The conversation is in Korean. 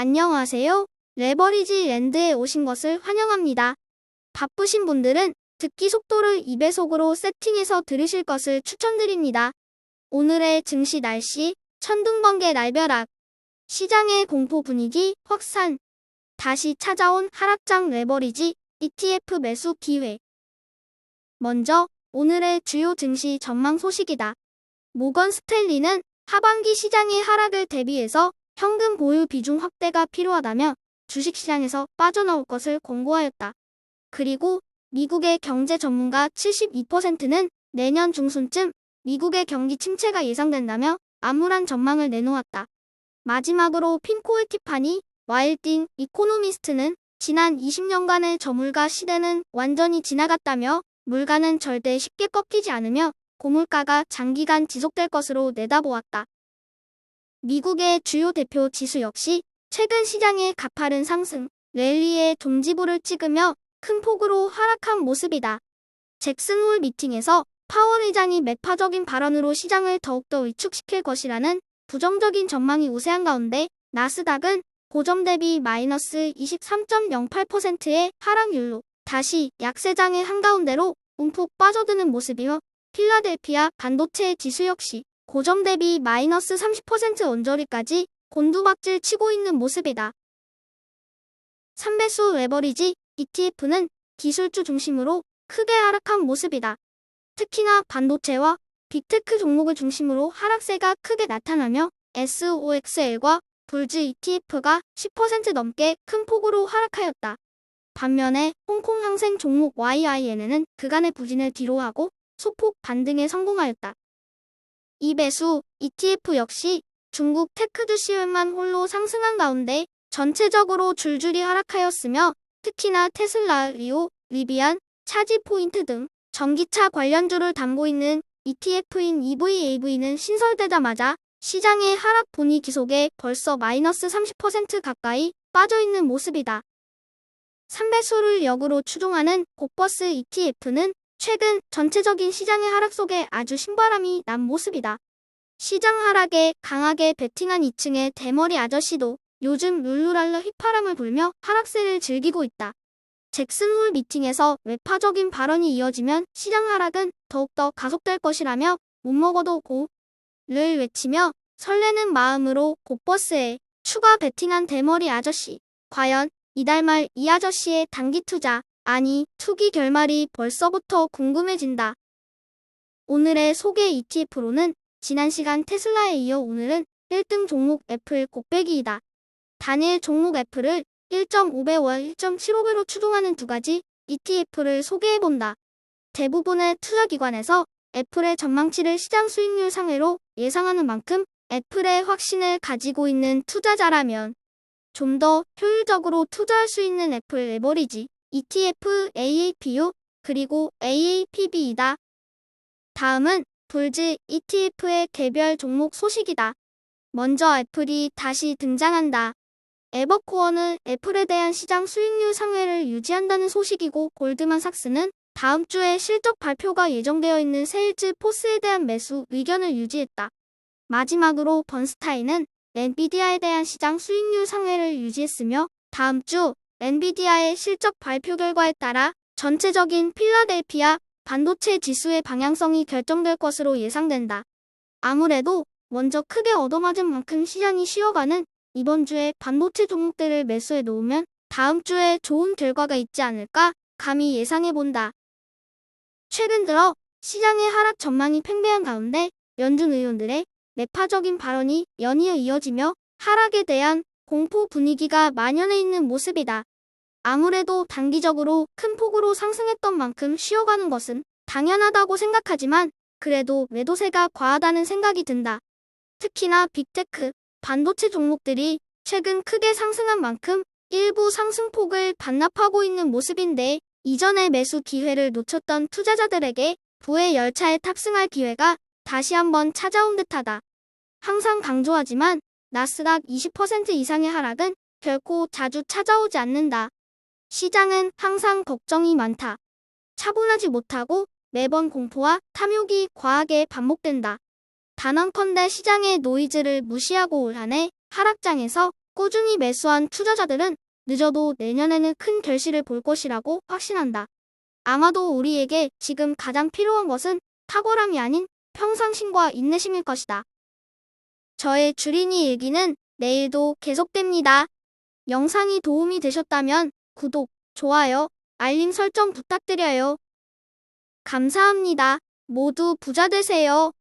안녕하세요. 레버리지 랜드에 오신 것을 환영합니다. 바쁘신 분들은 듣기 속도를 2배속으로 세팅해서 들으실 것을 추천드립니다. 오늘의 증시 날씨, 천둥번개 날벼락, 시장의 공포 분위기 확산, 다시 찾아온 하락장 레버리지 ETF 매수 기회. 먼저 오늘의 주요 증시 전망 소식이다. 모건 스탠리는 하반기 시장의 하락을 대비해서 현금 보유 비중 확대가 필요하다며 주식시장에서 빠져나올 것을 권고하였다. 그리고 미국의 경제 전문가 72%는 내년 중순쯤 미국의 경기 침체가 예상된다며 암울한 전망을 내놓았다. 마지막으로 핀코의 티파니 와일딩 이코노미스트는 지난 20년간의 저물가 시대는 완전히 지나갔다며 물가는 절대 쉽게 꺾이지 않으며 고물가가 장기간 지속될 것으로 내다보았다. 미국의 주요 대표 지수 역시 최근 시장의 가파른 상승, 랠리의 동지부를 찍으며 큰 폭으로 하락한 모습이다. 잭슨 홀 미팅에서 파월 의장이 매파적인 발언으로 시장을 더욱더 위축시킬 것이라는 부정적인 전망이 우세한 가운데 나스닥은 고점 대비 마이너스 23.08%의 하락률로 다시 약세장의 한가운데로 움푹 빠져드는 모습이며 필라델피아 반도체 지수 역시 고점 대비 마이너스 30% 언저리까지 곤두박질 치고 있는 모습이다. 3배수 레버리지 ETF는 기술주 중심으로 크게 하락한 모습이다. 특히나 반도체와 빅테크 종목을 중심으로 하락세가 크게 나타나며 SOXL과 불즈 ETF가 10% 넘게 큰 폭으로 하락하였다. 반면에 홍콩 항생 종목 YIN은 그간의 부진을 뒤로하고 소폭 반등에 성공하였다. 2배수 ETF 역시 중국 테크주시만 홀로 상승한 가운데 전체적으로 줄줄이 하락하였으며 특히나 테슬라, 리오, 리비안, 차지포인트 등 전기차 관련주를 담고 있는 ETF인 EVAV는 신설되자마자 시장의 하락 분위기 속에 벌써 마이너스 30% 가까이 빠져있는 모습이다. 3배수를 역으로 추종하는 고버스 ETF는 최근 전체적인 시장의 하락 속에 아주 신바람이 난 모습이다. 시장 하락에 강하게 베팅한 2층의 대머리 아저씨도 요즘 룰루랄라 휘파람을 불며 하락세를 즐기고 있다. 잭슨 홀 미팅에서 외파적인 발언이 이어지면 시장 하락은 더욱더 가속될 것이라며 못 먹어도 고를 외치며 설레는 마음으로 고버스에 추가 베팅한 대머리 아저씨. 과연 이달 말 이 아저씨의 단기 투자, 아니 투기 결말이 벌써부터 궁금해진다. 오늘의 소개 ETF로는 지난 시간 테슬라에 이어 오늘은 1등 종목 애플 곱빼기이다. 단일 종목 애플을 1.5배와 1.75배로 추종하는 두 가지 ETF를 소개해본다. 대부분의 투자기관에서 애플의 전망치를 시장 수익률 상회로 예상하는 만큼 애플의 확신을 가지고 있는 투자자라면 좀 더 효율적으로 투자할 수 있는 애플 레버리지 ETF AAPU 그리고 AAPB이다. 다음은 불즈 ETF의 개별 종목 소식이다. 먼저 애플이 다시 등장한다. 에버코어는 애플에 대한 시장 수익률 상회를 유지한다는 소식이고 골드만삭스는 다음 주에 실적 발표가 예정되어 있는 세일즈 포스에 대한 매수 의견을 유지했다. 마지막으로 번스타인은 엔비디아에 대한 시장 수익률 상회를 유지했으며 다음 주 엔비디아의 실적 발표 결과에 따라 전체적인 필라델피아 반도체 지수의 방향성이 결정될 것으로 예상된다. 아무래도 먼저 크게 얻어맞은 만큼 시장이 쉬어가는 이번 주에 반도체 종목들을 매수해 놓으면 다음 주에 좋은 결과가 있지 않을까 감히 예상해본다. 최근 들어 시장의 하락 전망이 팽배한 가운데 연준 의원들의 매파적인 발언이 연이어 이어지며 하락에 대한 공포 분위기가 만연해 있는 모습이다. 아무래도 단기적으로 큰 폭으로 상승했던 만큼 쉬어가는 것은 당연하다고 생각하지만 그래도 매도세가 과하다는 생각이 든다. 특히나 빅테크, 반도체 종목들이 최근 크게 상승한 만큼 일부 상승폭을 반납하고 있는 모습인데 이전의 매수 기회를 놓쳤던 투자자들에게 부의 열차에 탑승할 기회가 다시 한번 찾아온 듯하다. 항상 강조하지만 나스닥 20% 이상의 하락은 결코 자주 찾아오지 않는다. 시장은 항상 걱정이 많다. 차분하지 못하고 매번 공포와 탐욕이 과하게 반복된다. 단언컨대 시장의 노이즈를 무시하고 올 한 해 하락장에서 꾸준히 매수한 투자자들은 늦어도 내년에는 큰 결실을 볼 것이라고 확신한다. 아마도 우리에게 지금 가장 필요한 것은 탁월함이 아닌 평상심과 인내심일 것이다. 저의 주린이 일기는 내일도 계속됩니다. 영상이 도움이 되셨다면 구독, 좋아요, 알림 설정 부탁드려요. 감사합니다. 모두 부자 되세요.